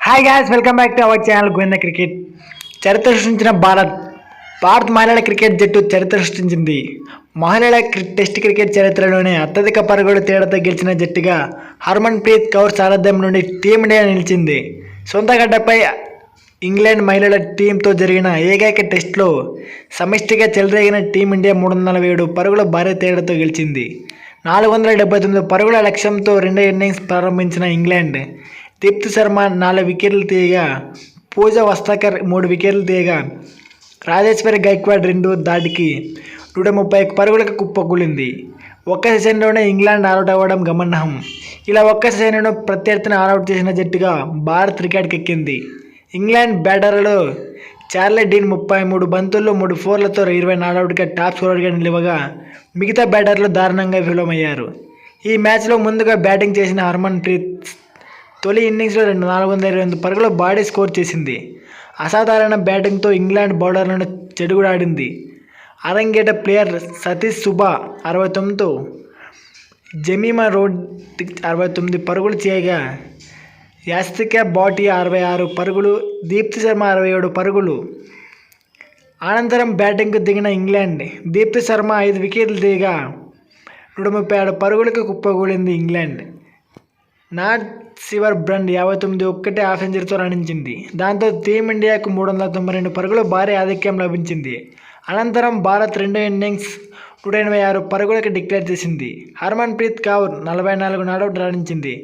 Hi gas, welcome back to our channel Govinda cricket. చరిత్ర సృష్టించిన భారత్ మహిళల క్రికెట్ జట్టు చరిత్ర సృష్టించింది. మహిళల టెస్ట్ క్రికెట్ చరిత్రలోనే అత్యధిక పరుగుల తేడాతో గెలిచిన జట్టుగా హర్మన్ ప్రీత్ కౌర్ సారథ్యం నుండి టీమిండియా నిలిచింది. సొంత గడ్డపై ఇంగ్లాండ్ మహిళల టీంతో జరిగిన ఏకైక టెస్టులో సమిష్టిగా చెలరేగిన టీమిండియా 347 పరుగుల భారీ తేడాతో గెలిచింది. 479 పరుగుల లక్ష్యంతో రెండో ఇన్నింగ్స్ ప్రారంభించిన ఇంగ్లాండ్ దీప్తి శర్మ 4 వికెట్లు తీయగా, పూజా వస్తాకర్ 3 వికెట్లు తీయగా, రాజేశ్వరి గైక్వాడ్ 2 దాటికి 130 పరుగులకు కుప్పకూలింది. ఒక్క సెషన్లోనే ఇంగ్లాండ్ ఆల్అౌట్ అవ్వడం గమనార్హం. ఇలా ఒక్క సెషన్లో ప్రత్యర్థిని ఆల్అౌట్ చేసిన జట్టుగా భారత్ రికార్డుకెక్కింది. ఇంగ్లాండ్ బ్యాటర్లలో చార్లీ డీన్ 33 బంతుల్లో 3 ఫోర్లతో 20 నాట్అవుట్గా టాప్ స్కోరర్గా నిలవగా, మిగతా బ్యాటర్లు దారుణంగా విఫలమయ్యారు. ఈ మ్యాచ్లో ముందుగా బ్యాటింగ్ చేసిన హర్మన్ ప్రీత్ తొలి ఇన్నింగ్స్లో 428 పరుగుల భారీ స్కోర్ చేసింది. అసాధారణ బ్యాటింగ్తో ఇంగ్లాండ్ బౌలర్లను చెడుగుడాడింది. అరంగేట ప్లేయర్ సతీష్ సుబా 69తో, జమీమా రోడ్రిగ్స్ 69 పరుగులు చేయగా, యాస్తికా భాటియా 66 పరుగులు, దీప్తి శర్మ 67 పరుగులు. అనంతరం బ్యాటింగ్కు దిగిన ఇంగ్లాండ్ దీప్తి శర్మ 5 వికెట్లు తీయగా 136 పరుగులకు కుప్పకూలింది. ఇంగ్లాండ్ నాట్ సివర్ బ్రండ్ 59 ఒక్కటే హాఫ్ సెంచరీతో రాణించింది. దాంతో టీమిండియాకు 392 పరుగుల భారీ ఆధిక్యం లభించింది. అనంతరం భారత్ రెండో ఇన్నింగ్స్ 186 పరుగులకు డిక్లేర్ చేసింది. హర్మన్ ప్రీత్ కౌర్ 44 నాట్అవుట్ రాణించింది.